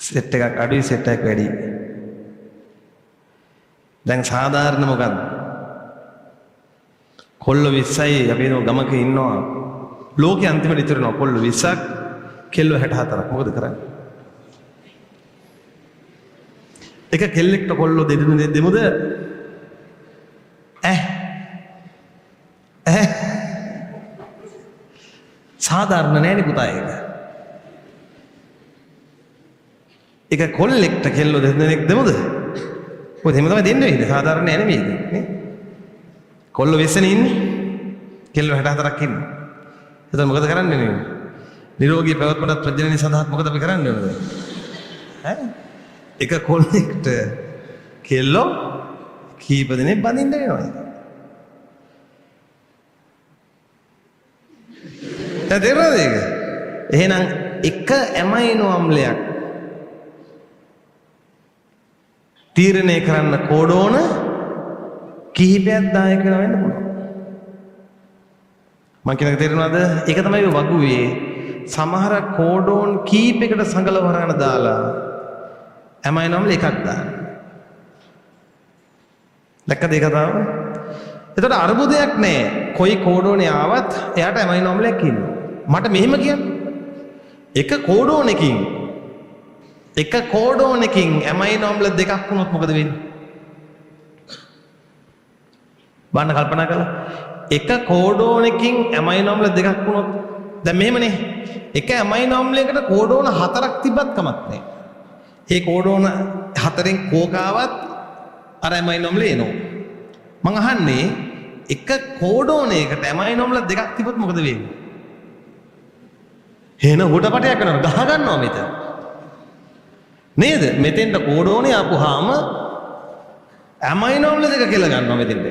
Set එකක් අඩුයි set එකක් වැඩි. දැන් සාධාරණ මොකද්ද? කොල්ල 20යි අපි ගමක ඉන්නවා. ලෝකේ අන්තිමට ඉතුරු වෙනවා කොල්ල 20ක් කෙල්ල 64ක්. මොකද කරන්නේ? එක කෙල්ලෙක්ට කොල්ල දෙමුද? සාධාරණ නෑනේ පුතා ඒක. එක කොල්ලෙක්ට කෙල්ල දෙන්නෙක් දෙමුද? ඔය දෙම තමයි දෙන්නේ ඉන්නේ. සාධාරණ නෑ නෙමෙයි නේ. කොල්ල 20 නේ ඉන්නේ. කෙල්ල 64ක් ඉන්නේ. එතකොට මොකද කරන්නේ නේ? නිරෝගී පැවැත්මට ප්‍රජනනය සඳහා මොකද අපි කරන්නේ ඕනද? එක කොල්ලෙක්ට කෙල්ලෝ කීප දෙනෙක් බඳින්න වෙනවා. තේරෙනවද ඒක? එහෙනම් එක ඇමයිනෝ අම්ලයක් තීරණය කරන්න කෝඩෝන කිහිපයක් දායක වෙන්න පුළුවන්. මම කියන තේරෙනවද? ඒක තමයි වගුවේ සමහර කෝඩෝන් කීපයකට සංගල වරහන දාලා ඇමයිනෝ අම්ල එකක් දාන්න. දැක්කද ඒක තාම? එතකොට අරුබුදයක් නෑ. කොයි කෝඩෝනේ ආවත් එයාට ඇමයිනෝ අම්ලයක් ඉන්නවා. මට මෙහෙම කියන්න. එක කෝඩෝනකින් ඇමයිනෝ අම්ල දෙකක් වුණොත් මොකද වෙන්නේ? බලන්න කල්පනා කරලා. එක කෝඩෝනකින් ඇමයිනෝ අම්ල දෙකක් වුණොත් දැන් මෙහෙමනේ. එක ඇමයිනෝ අම්ලයකට කෝඩෝන 4ක් තිබ්බත් කමක් නෑ. ඒ කෝඩෝන 4න් කෝකාවත් අර ඇමයිනෝ අම්ල එනවා. මං අහන්නේ එක කෝඩෝනයකට ඇමයිනෝ අම්ල දෙකක් තිබ්බොත් මොකද වෙන්නේ? එහෙනම් හොටපටයක් කරනවා ගහ ගන්නවා මෙතන. නේද? මෙතෙන්ට කෝඩෝනේ ආපුවාම ඇමයිනෝ අම්ල දෙක කියලා ගන්නවා මෙතෙන්ට.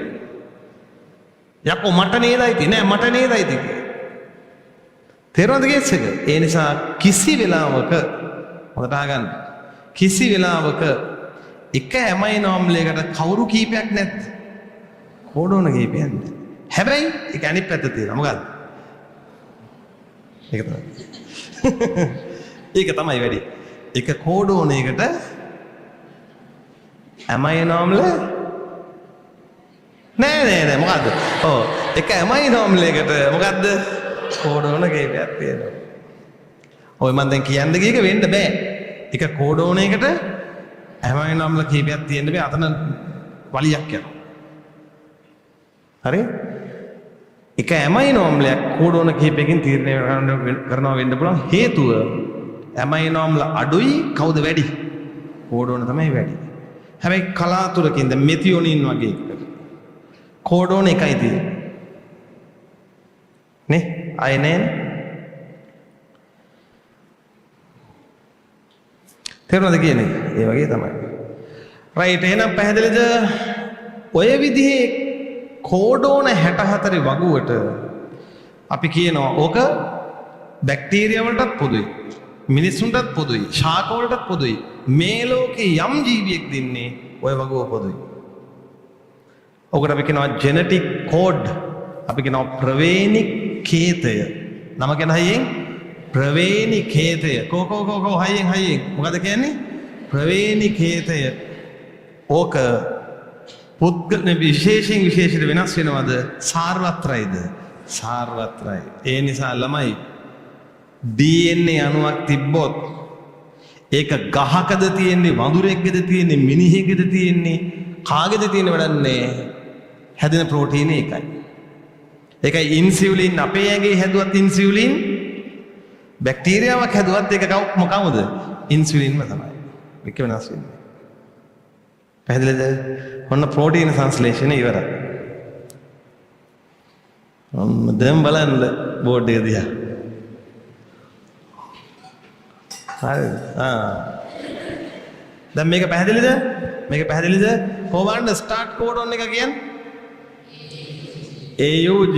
යකෝ මට නේදයි තියෙන්නේ නෑ මට නේදයි තියෙන්නේ. තේරුණාද කේස් එක? ඒ නිසා කිසි වෙලාවක හොඳට අහගන්න. කිසි වෙලාවක එක ඇමයිනෝ අම්ලයකට කවුරු කීපයක් නැත්. කෝඩෝන කීපයක් නැත්. හැබැයි ඒක අනිත් පැත්ත තියෙනවා. මොකද්ද? ඒක තමයි. ඒක තමයි වැඩි. එක කෝඩෝනයකට ඇමයිනෝ අම්ල නෑ මොකද්ද? ඔව් එක ඇමයිනෝ අම්ලයකට මොකද්ද? කෝඩෝන කීපයක් තියෙනවා. ඔය මම දැන් කියන්න ගියක වෙන්න බෑ. එක කෝඩෝනයකට ඇමයිනෝ අම්ල කීපයක් තියෙන්න බෑ. අතන වලියක් යනවා. හරි? එක ඇමයිනෝ අම්ලයක් කෝඩෝන කීපයකින් තීරණය කරනවා වෙන්න පුළුවන්. හේතුව ඇමයිනෝ අම්ල අඩුයි කවුද වැඩි? කෝඩෝන තමයි වැඩි. හැබැයි කලාතුරකින් දැන් මෙතියොනින් වගේ කෝඩෝන එකයි තියෙන්නේ. නේ? අය නෑනේ. තේරුණාද කියන්නේ? ඒ වගේ තමයි. රයිට් එහෙනම් පැහැදිලිද? ඔය විදිහේ කෝඩෝන 64 වගුවට අපි කියනවා ඕක බැක්ටීරියා වලටත් පොදුයි. මිනිස්සුන්ටත් පොදුයි. ශාක වලටත් පොදුයි. මේ ලෝකේ යම් ජීවියෙක් දින්නේ ඔය වගුව පොදුයි. ඔකට අපි කියනවා ජෙනටික් කෝඩ්. අපි කියනවා ප්‍රවේණිකේතය. නම කියන හයියෙන් ප්‍රවේණිකේතය. කෝ හයියෙන් මොකද කියන්නේ? ප්‍රවේණිකේතය. ඕක පුද්ගල විශේෂයෙන් වෙනස් වෙනවද? සාර්වත්‍රයිද? සාර්වත්‍රයි. ඒ නිසා ළමයි DNA අණුවක් තිබ්බොත් ඒක ගහකද තියෙන්නේ, වඳුරෙක්ගේද තියෙන්නේ, මිනිහෙක්ගේද තියෙන්නේ, කාගේද තියෙන්නේ වැඩන්නේ හැදෙන ප්‍රෝටීන එකයි. ඒකයි ඉන්සියුලින් අපේ ඇඟේ හැදුවත් ඉන්සියුලින් බැක්ටීරියාවක් හැදුවත් ඒක මොකමද? ඉන්සියුලින්ම තමයි. ඒක වෙනස් වෙන්නේ. පැහැදිලිද? ඔන්න ප්‍රෝටීන සංශ්ලේෂණය ඉවරයි. දැන් බලන්න බෝඩ් එක දිහා. හරි. දැන් මේක පැහැදිලිද? කොහොමද ස්ටාර්ට් කෝඩෝන් එක කියන්නේ? AUG